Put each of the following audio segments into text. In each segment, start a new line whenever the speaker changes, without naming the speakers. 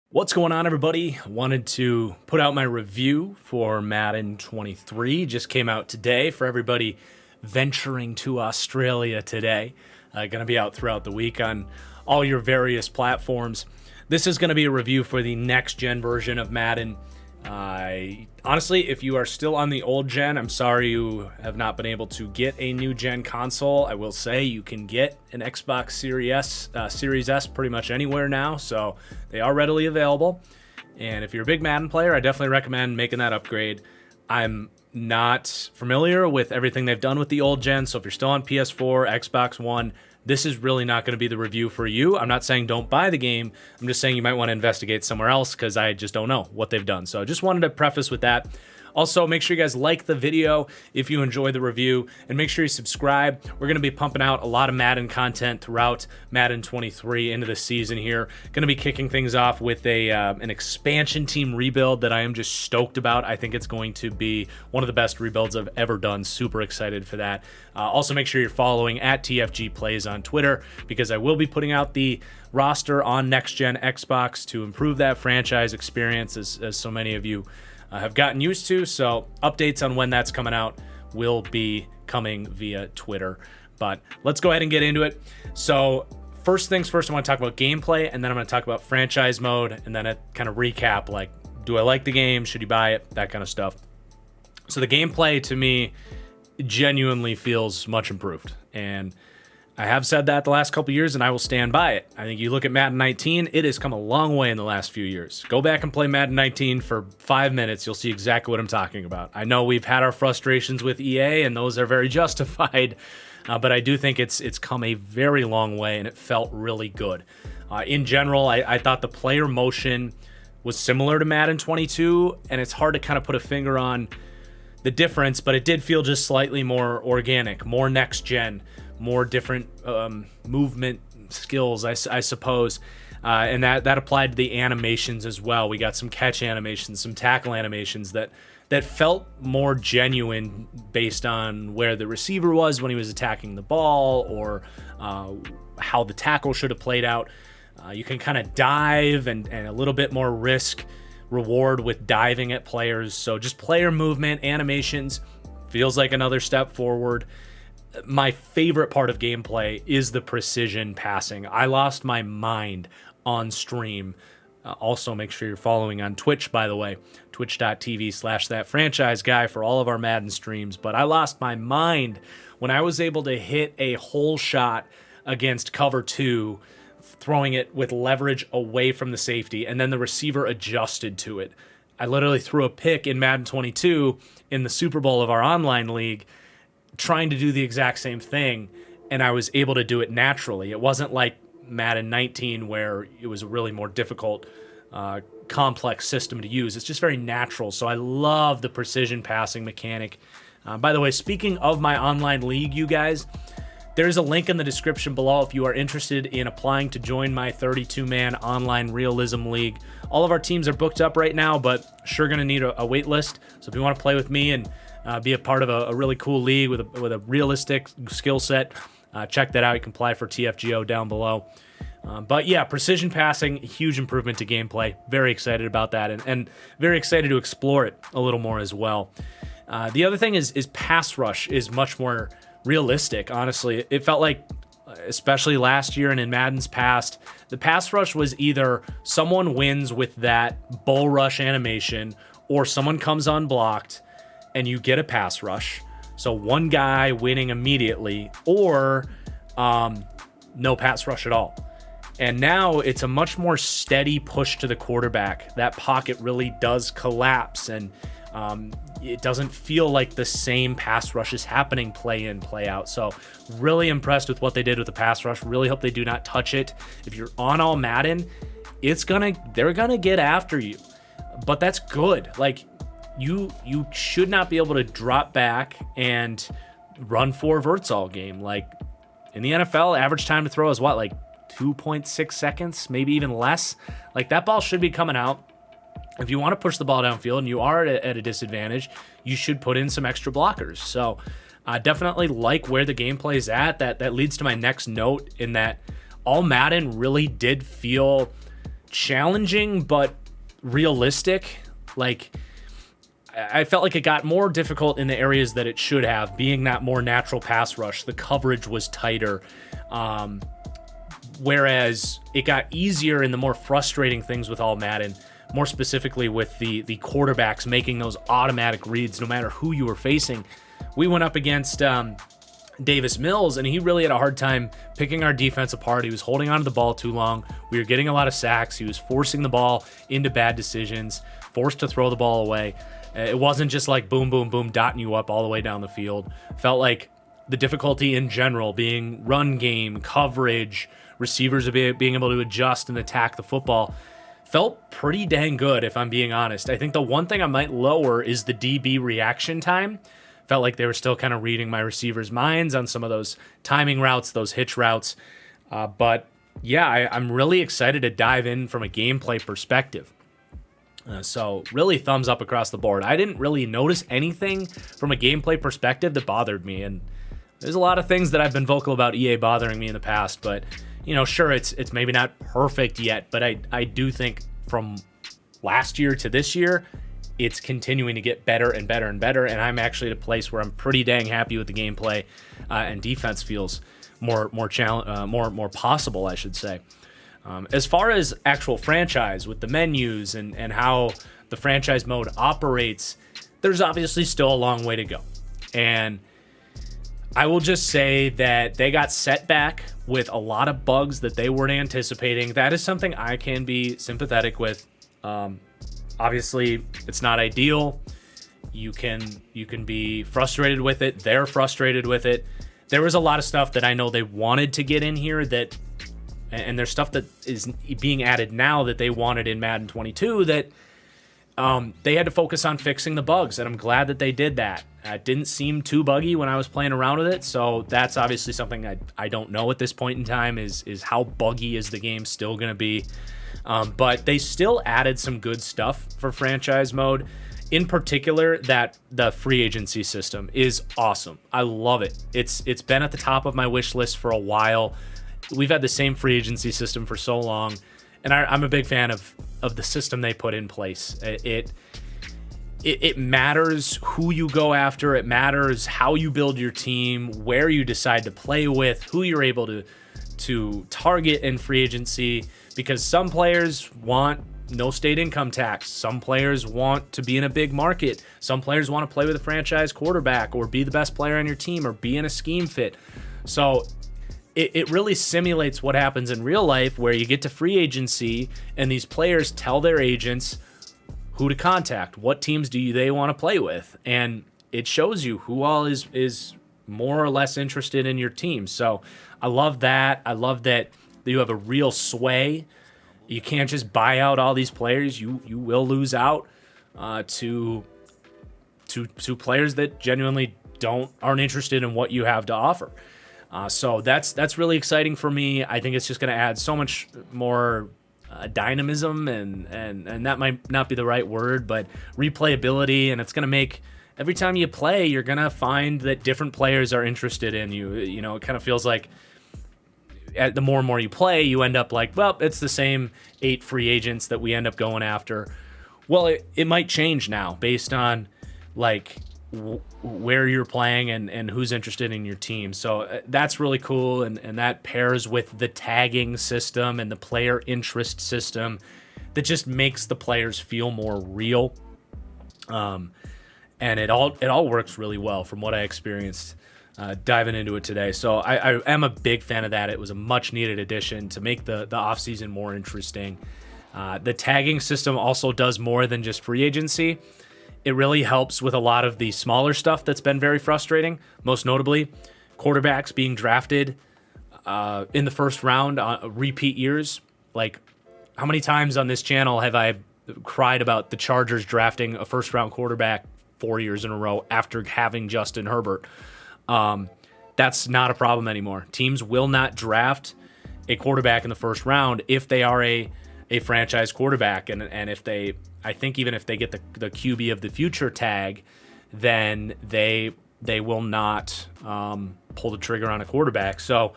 What's going on, everybody? Wanted to put out my review for Madden 23. Just came out today for everybody venturing to Australia today. Going to be out throughout the week on all your various platforms. This is going to be a review for the next-gen version of Madden. Honestly, if you are still on the old gen, I'm sorry you have not been able to get a new gen console. I will say you can get an Xbox Series S pretty much anywhere now, so they are readily available. And if you're a big Madden player, I definitely recommend making that upgrade. I'm not familiar with everything they've done with the old gen, so if you're still on PS4, Xbox One, this is really not going to be the review for you. I'm not saying don't buy the game. I'm just saying you might want to investigate somewhere else because I just don't know what they've done. So I just wanted to preface with that. Also, make sure you guys like the video if you enjoy the review, and make sure you subscribe. We're going to be pumping out a lot of Madden content throughout Madden 23 into the season here. Going to be kicking things off with an expansion team rebuild that I am just stoked about. I think it's going to be one of the best rebuilds I've ever done. Super excited for that. Also, make sure you're following at TFG Plays on Twitter, because I will be putting out the roster on Next Gen Xbox to improve that franchise experience, as so many of you have gotten used to. So updates on when that's coming out will be coming via Twitter. But let's go ahead and get into it. So first things first, I want to talk about gameplay, and then I'm going to talk about franchise mode, and then a kind of recap, like, do I like the game? Should you buy it? That kind of stuff. So the gameplay to me genuinely feels much improved, and I have said that the last couple years, and I will stand by it. I think you look at Madden 19, it has come a long way in the last few years. Go back and play Madden 19 for 5 minutes. You'll see exactly what I'm talking about. I know we've had our frustrations with EA, and those are very justified, but I do think it's come a very long way, and it felt really good. In general, I thought the player motion was similar to Madden 22, and it's hard to kind of put a finger on the difference, but it did feel just slightly more organic, more next-gen, more different movement skills, I suppose, and that applied to the animations as well. We got some catch animations, some tackle animations that felt more genuine based on where the receiver was when he was attacking the ball, or how the tackle should have played out. You can kind of dive and a little bit more risk reward with diving at players. So just player movement, animations, feels like another step forward. My favorite part of gameplay is the precision passing. I lost my mind on stream. Also, make sure you're following on Twitch, by the way, twitch.tv/thatfranchiseguy for all of our Madden streams. But I lost my mind when I was able to hit a hole shot against cover 2, throwing it with leverage away from the safety, and then the receiver adjusted to it. I literally threw a pick in Madden 22 in the Super Bowl of our online league, trying to do the exact same thing, and I was able to do it naturally. It wasn't like Madden 19 where it was a really more difficult, complex system to use. It's just very natural. So I love the precision passing mechanic. By the way, speaking of my online league, you guys, there's a link in the description below if you are interested in applying to join my 32-man online realism league. All of our teams are booked up right now, but sure going to need a wait list. So if you want to play with me and be a part of a really cool league with a realistic skill set, check that out. You can apply for TFGO down below. But yeah, precision passing, huge improvement to gameplay. Very excited about that, and very excited to explore it a little more as well. The other thing is pass rush is much more realistic, honestly. It felt like, especially last year and in Madden's past, the pass rush was either someone wins with that bull rush animation, or someone comes unblocked and you get a pass rush. So one guy winning immediately, or no pass rush at all. And now it's a much more steady push to the quarterback. That pocket really does collapse, and it doesn't feel like the same pass rush is happening play in, play out. So really impressed with what they did with the pass rush. Really hope they do not touch it. If you're on all Madden, they're gonna get after you. But that's good. Like, you should not be able to drop back and run 4 verts all game. Like, in the NFL, average time to throw is what, like 2.6 seconds, maybe even less. Like, that ball should be coming out. If you want to push the ball downfield and you are at a disadvantage, you should put in some extra blockers. So Definitely like where the gameplay is at. That leads to my next note, in that all Madden really did feel challenging but realistic. Like, I felt like it got more difficult in the areas that it should have, being that more natural pass rush. The coverage was tighter. Whereas it got easier in the more frustrating things with all Madden, more specifically with the quarterbacks making those automatic reads no matter who you were facing. We went up against Davis Mills, and he really had a hard time picking our defense apart. He was holding onto the ball too long. We were getting a lot of sacks. He was forcing the ball into bad decisions, forced to throw the ball away. It wasn't just like boom, boom, boom, dotting you up all the way down the field. Felt like the difficulty in general being run game, coverage, receivers being able to adjust and attack the football, felt pretty dang good, if I'm being honest. I think the one thing I might lower is the DB reaction time. Felt like they were still kind of reading my receivers' minds on some of those timing routes, those hitch routes. But yeah, I'm really excited to dive in from a gameplay perspective. So really thumbs up across the board. I didn't really notice anything from a gameplay perspective that bothered me. And there's a lot of things that I've been vocal about EA bothering me in the past. But, sure, it's maybe not perfect yet. But I do think from last year to this year, it's continuing to get better and better and better, and I'm actually at a place where I'm pretty dang happy with the gameplay, and defense feels more possible, I should say. As far as actual franchise with the menus and how the franchise mode operates, there's obviously still a long way to go, and I will just say that they got set back with a lot of bugs that they weren't anticipating. That is something I can be sympathetic with. Obviously, it's not ideal. You can be frustrated with it. They're frustrated with it. There was a lot of stuff that I know they wanted to get in here and there's stuff that is being added now that they wanted in Madden 22 that they had to focus on fixing the bugs, and I'm glad that they did that. It didn't seem too buggy when I was playing around with it, so that's obviously something I don't know at this point in time is how buggy is the game still going to be. But they still added some good stuff for franchise mode. In particular, that the free agency system is awesome. I love it. It's been at the top of my wish list for a while. We've had the same free agency system for so long, and I'm a big fan of the system they put in place. It matters who you go after. It matters how you build your team, where you decide to play with, who you're able to target in free agency. Because some players want no state income tax. Some players want to be in a big market. Some players want to play with a franchise quarterback or be the best player on your team or be in a scheme fit. So it really simulates what happens in real life, where you get to free agency and these players tell their agents who to contact. What teams do they want to play with? And it shows you who all is more or less interested in your team. So I love that. I love that you have a real sway. You can't just buy out all these players. You will lose out to players that genuinely aren't interested in what you have to offer. So that's really exciting for me. I think it's just going to add so much more dynamism and that might not be the right word, but replayability, and it's going to make every time you play, you're going to find that different players are interested in you. It kind of feels like the more and more you play, you end up like, well, it's the same 8 free agents that we end up going after. Well, it might change now based on like where you're playing and who's interested in your team. So that's really cool, and that pairs with the tagging system and the player interest system that just makes the players feel more real. And it all works really well from what I experienced diving into it today. So I am a big fan of that. It was a much needed addition to make the offseason more interesting. The tagging system also does more than just free agency. It really helps with a lot of the smaller stuff that's been very frustrating, most notably quarterbacks being drafted in the first round repeat years. Like, how many times on this channel have I cried about the Chargers drafting a first round quarterback 4 years in a row after having Justin Herbert? That's not a problem anymore. Teams will not draft a quarterback in the first round if they are a franchise quarterback, and I think even if they get the QB of the future tag, then they they will not pull the trigger on a quarterback. So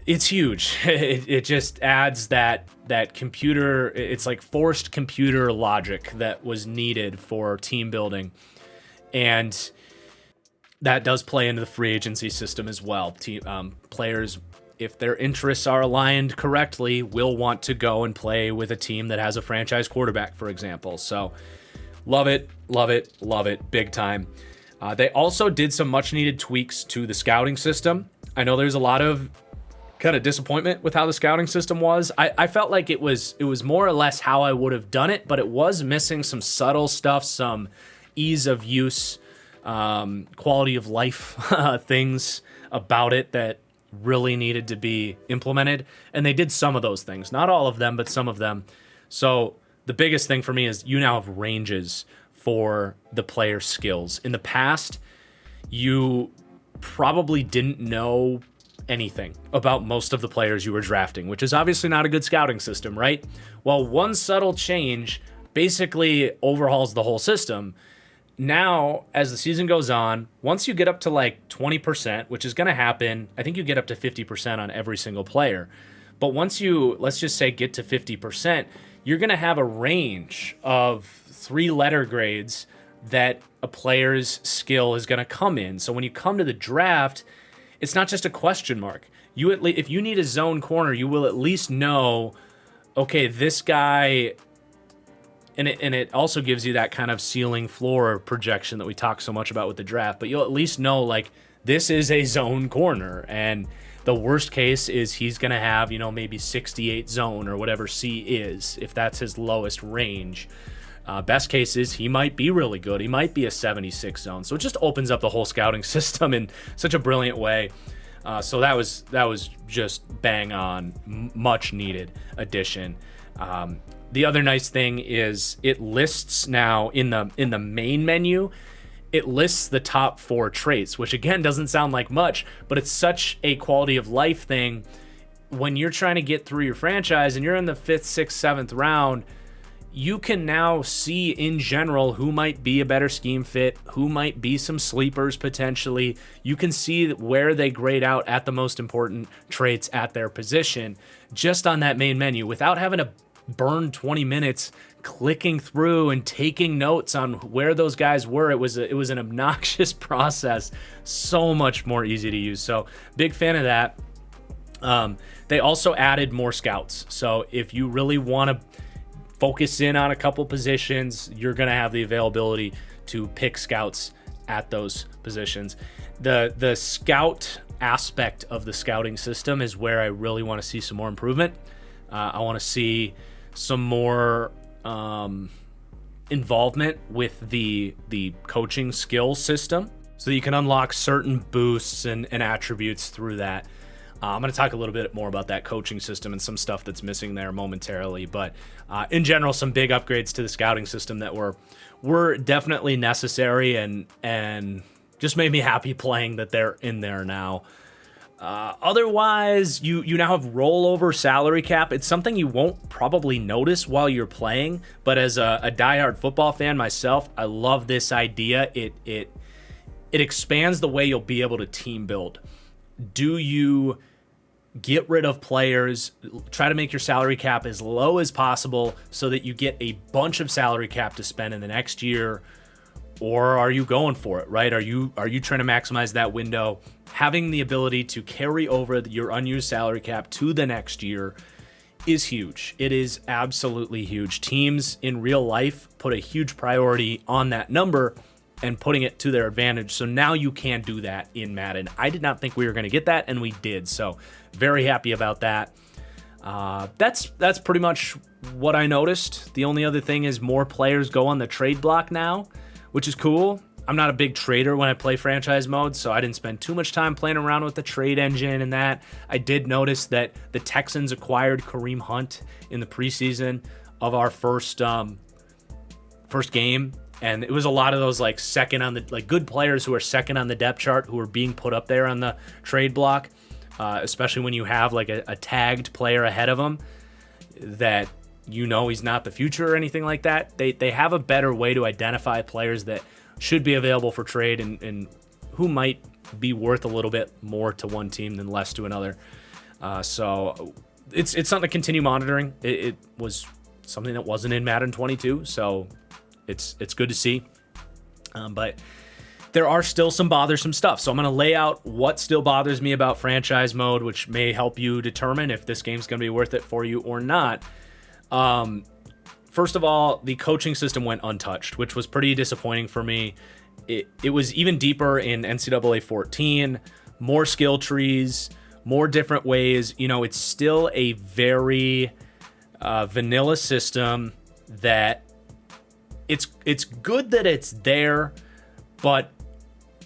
it's huge. It just adds that computer. It's like forced computer logic that was needed for team building, and that does play into the free agency system as well. Players, if their interests are aligned correctly, will want to go and play with a team that has a franchise quarterback, for example. So love it, love it, love it, big time. They also did some much needed tweaks to the scouting system. I know there's a lot of kind of disappointment with how the scouting system was. I felt like it was more or less how I would have done it, but it was missing some subtle stuff, some ease of use, quality of life things about it that really needed to be implemented. And they did some of those things, not all of them, but some of them. So the biggest thing for me is you now have ranges for the player skills. In the past, you probably didn't know anything about most of the players you were drafting, which is obviously not a good scouting system, right? Well, one subtle change basically overhauls the whole system. Now, as the season goes on, once you get up to like 20%, which is going to happen, I think you get up to 50% on every single player. But once you, let's just say, get to 50%, you're going to have a range of 3-letter grades that a player's skill is going to come in. So when you come to the draft, it's not just a question mark. If you need a zone corner, you will at least know, okay, this guy, and it also gives you that kind of ceiling floor projection that we talk so much about with the draft, but you'll at least know, like, this is a zone corner, and the worst case is he's going to have, maybe 68 zone or whatever C is, if that's his lowest range. Best case is he might be really good. He might be a 76 zone. So it just opens up the whole scouting system in such a brilliant way. So that was just bang on, much needed addition. The other nice thing is it lists now in the main menu, it lists the top 4 traits, which again doesn't sound like much, but it's such a quality of life thing when you're trying to get through your franchise and you're in the 5th, 6th, 7th round. You can now see in general who might be a better scheme fit, who might be some sleepers potentially. You can see where they grade out at the most important traits at their position just on that main menu without having to burn 20 minutes clicking through and taking notes on where those guys were. It was an obnoxious process, so much more easy to use. So big fan of that. They also added more scouts. So if you really want to focus in on a couple positions, you're going to have the availability to pick scouts at those positions. The scout aspect of the scouting system is where I really want to see some more improvement. I want to see some more involvement with the coaching skill system so that you can unlock certain boosts and attributes through that. I'm going to talk a little bit more about that coaching system and some stuff that's missing there momentarily. But in general, some big upgrades to the scouting system that were definitely necessary and just made me happy playing that they're in there now. Otherwise, you now have rollover salary cap. It's something you won't probably notice while you're playing, but as a diehard football fan myself, I love this idea. It expands the way you'll be able to team build. Do you get rid of players, try to make your salary cap as low as possible so that you get a bunch of salary cap to spend in the next year? Or are you going for it, right? Are you trying to maximize that window? Having the ability to carry over your unused salary cap to the next year is huge. It is absolutely huge. Teams in real life put a huge priority on that number and putting it to their advantage. So now you can do that in Madden. I did not think we were going to get that, and we did. So very happy about that. That's pretty much what I noticed. The only other thing is more players go on the trade block now, which is cool. I'm not a big trader when I play franchise mode, so I didn't spend too much time playing around with the trade engine and that. I did notice that the Texans acquired Kareem Hunt in the preseason of our first game. And it was a lot of those good players who are second on the depth chart who are being put up there on the trade block, especially when you have like a tagged player ahead of them that he's not the future or anything like that. They have a better way to identify players that should be available for trade and who might be worth a little bit more to one team than less to another. So it's something to continue monitoring. It was something that wasn't in Madden 22, so it's good to see. But there are still some bothersome stuff. So I'm going to lay out what still bothers me about franchise mode, which may help you determine if this game's going to be worth it for you or not. First of all, the coaching system went untouched, which was pretty disappointing for me. It was even deeper in NCAA 14, more skill trees, more different ways. It's still a very vanilla system that it's good that it's there, but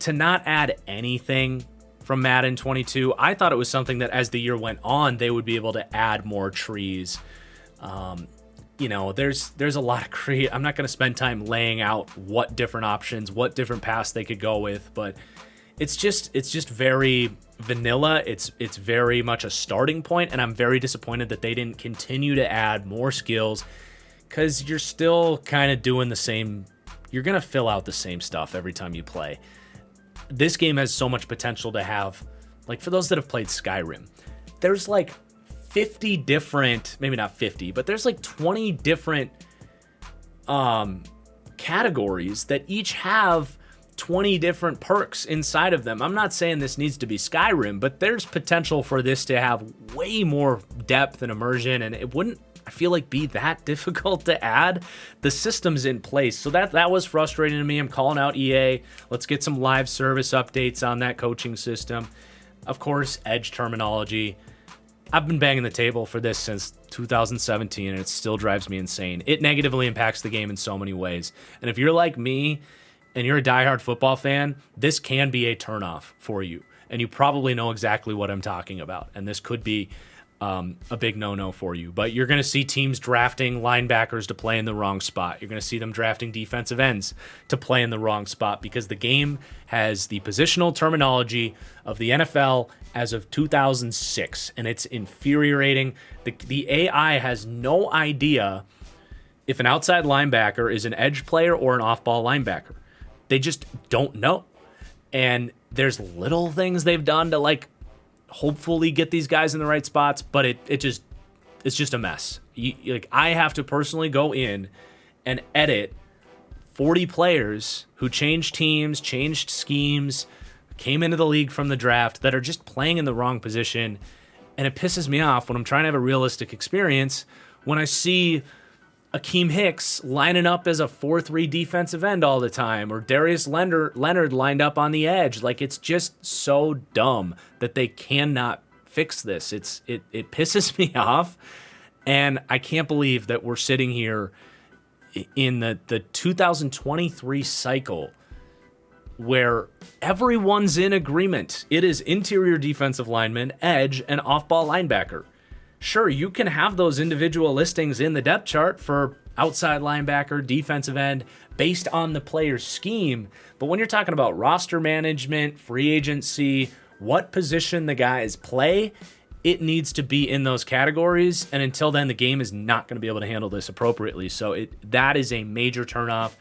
to not add anything from Madden 22, I thought it was something that as the year went on, they would be able to add more trees. There's a lot of I'm not going to spend time laying out what different options, what different paths they could go with, but it's just very vanilla. It's very much a starting point, and I'm very disappointed that they didn't continue to add more skills, because you're still kind of doing the same. You're going to fill out the same stuff every time you play. This game has so much potential to have, like, for those that have played Skyrim, there's like 50 different, maybe not 50, but there's like 20 different categories that each have 20 different perks inside of them. I'm not saying this needs to be Skyrim, but there's potential for this to have way more depth and immersion, and it wouldn't, I feel like, be that difficult to add. The system's in place. So that was frustrating to me. I'm calling out EA. Let's get some live service updates on that coaching system. Of course, edge terminology. I've been banging the table for this since 2017, and it still drives me insane. It negatively impacts the game in so many ways. And if you're like me and you're a diehard football fan, this can be a turnoff for you. And you probably know exactly what I'm talking about. And this could be a big no-no for you. But you're going to see teams drafting linebackers to play in the wrong spot. You're going to see them drafting defensive ends to play in the wrong spot, because the game has the positional terminology of the NFL as of 2006, and it's infuriating. The AI has no idea if an outside linebacker is an edge player or an off-ball linebacker. They just don't know. And there's little things they've done to, like, hopefully get these guys in the right spots, but it's just a mess. I have to personally go in and edit 40 players who changed teams, changed schemes, came into the league from the draft, that are just playing in the wrong position. And it pisses me off when I'm trying to have a realistic experience when I see Akeem Hicks lining up as a 4-3 defensive end all the time, or Darius Leonard lined up on the edge. Like, it's just so dumb that they cannot fix this. It pisses me off, and I can't believe that we're sitting here in the 2023 cycle where everyone's in agreement. It is interior defensive lineman, edge, and off-ball linebacker. Sure, you can have those individual listings in the depth chart for outside linebacker, defensive end, based on the player's scheme. But when you're talking about roster management, free agency, what position the guys play, it needs to be in those categories. And until then, the game is not going to be able to handle this appropriately. So that is a major turnoff.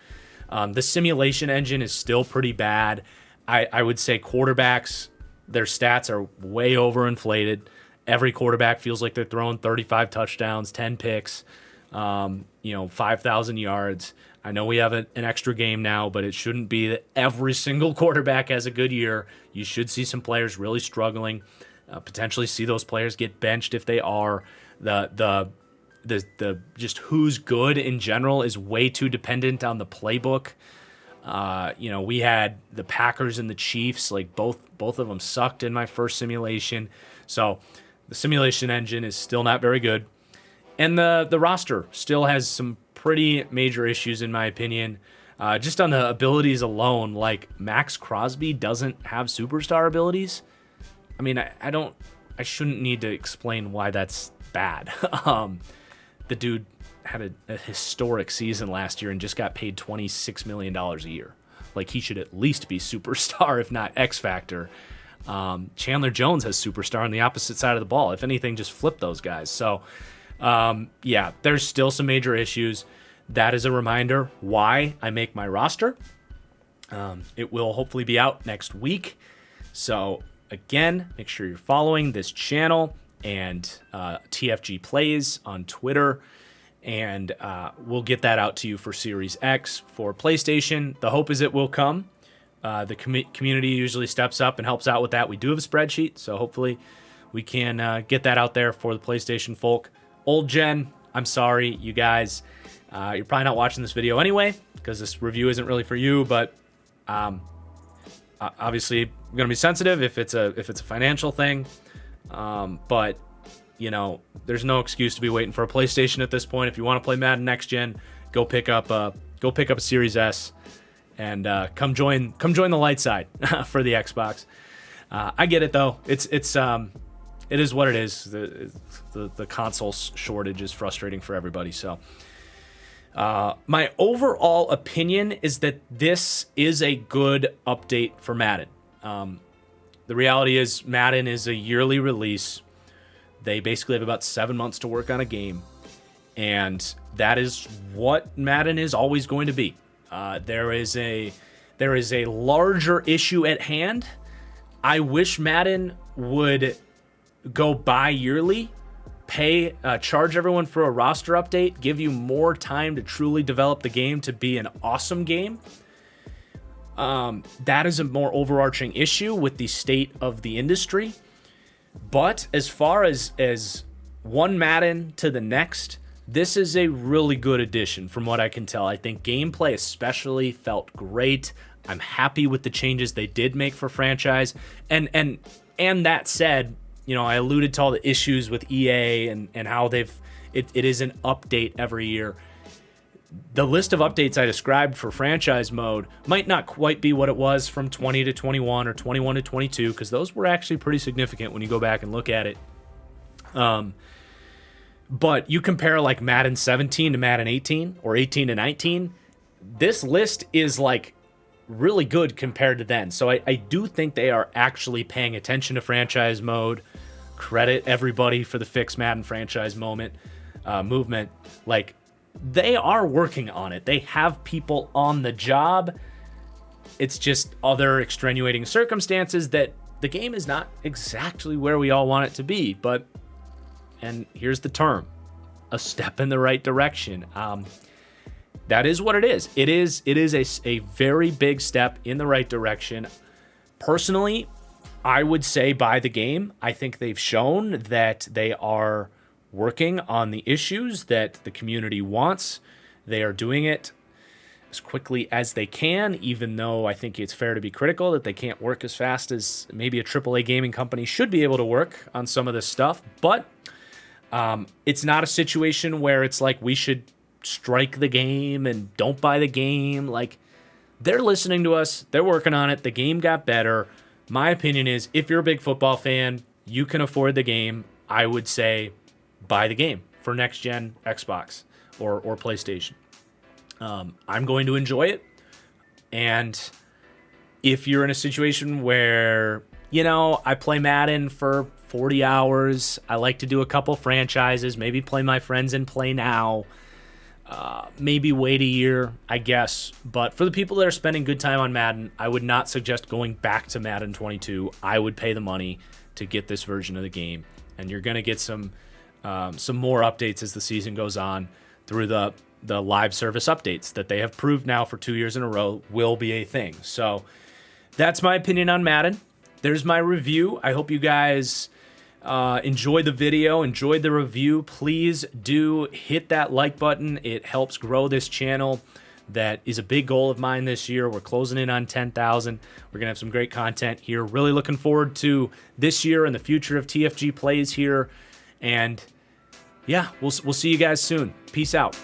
The simulation engine is still pretty bad. I would say quarterbacks, their stats are way overinflated. Every quarterback feels like they're throwing 35 touchdowns, 10 picks, 5,000 yards. I know we have an extra game now, but it shouldn't be that every single quarterback has a good year. You should see some players really struggling, potentially see those players get benched if they are. The just who's good in general is way too dependent on the playbook. We had the Packers and the Chiefs, like both of them sucked in my first simulation. So the simulation engine is still not very good. And the roster still has some pretty major issues, in my opinion. Just on the abilities alone, like Max Crosby doesn't have superstar abilities. I mean, I shouldn't need to explain why that's bad. The dude had a historic season last year and just got paid $26 million a year. Like, he should at least be superstar, if not X Factor. Chandler Jones has superstar on the opposite side of the ball. If anything, just flip those guys. So, there's still some major issues. That is a reminder why I make my roster. It will hopefully be out next week. So again, make sure you're following this channel and TFG Plays on Twitter. And we'll get that out to you for Series X. For PlayStation, the hope is it will come. The community usually steps up and helps out with that. We do have a spreadsheet, so hopefully we can get that out there for the PlayStation folk. Old gen, I'm sorry, you guys. You're probably not watching this video anyway, because this review isn't really for you, but obviously I'm going to be sensitive if it's a financial thing. But you know, there's no excuse to be waiting for a PlayStation at this point. If you want to play Madden next gen, go pick up a Series S and come join the light side for the Xbox. I get it though. It is what it is. The console shortage is frustrating for everybody. So my overall opinion is that this is a good update for Madden. The reality is Madden is a yearly release. They basically have about 7 months to work on a game, and that is what Madden is always going to be. There is a larger issue at hand. I wish Madden would go bi-yearly, charge everyone for a roster update, give you more time to truly develop the game to be an awesome game. That is a more overarching issue with the state of the industry. But as far as one Madden to the next, this is a really good addition from what I can tell. I think gameplay especially felt great. I'm happy with the changes they did make for franchise. And that said, you know, I alluded to all the issues with EA and how it is an update every year. The list of updates I described for franchise mode might not quite be what it was from 20 to 21 or 21 to 22, because those were actually pretty significant when you go back and look at it. But you compare like Madden 17 to Madden 18 or 18 to 19, this list is like really good compared to then. So I do think they are actually paying attention to franchise mode. Credit everybody for the Fix Madden franchise movement. Like, they are working on it. They have people on the job. It's just other extenuating circumstances that the game is not exactly where we all want it to be. But, and here's the term, a step in the right direction. That is what it is. It is a very big step in the right direction. Personally, I would say buy the game. I think they've shown that they are working on the issues that the community wants. They are doing it as quickly as they can, even though I think it's fair to be critical that they can't work as fast as maybe a AAA gaming company should be able to work on some of this stuff. But it's not a situation where it's like we should strike the game and don't buy the game. Like, they're listening to us. They're working on it. The game got better. My opinion is, if you're a big football fan, you can afford the game. I would say buy the game for next gen Xbox or PlayStation. I'm going to enjoy it. And if you're in a situation where, you know, I play Madden for 40 hours, I like to do a couple franchises, maybe play my friends and play now, maybe wait a year, I guess. But for the people that are spending good time on Madden, I would not suggest going back to Madden 22. I would pay the money to get this version of the game. And you're going to get some more updates as the season goes on through the live service updates that they have proved now for 2 years in a row will be a thing. So that's my opinion on Madden. There's my review. I hope you guys enjoyed the video, enjoyed the review. Please do hit that like button. It helps grow this channel. That is a big goal of mine this year. We're closing in on 10,000. We're going to have some great content here. Really looking forward to this year and the future of TFG Plays here. And yeah, we'll see you guys soon. Peace out.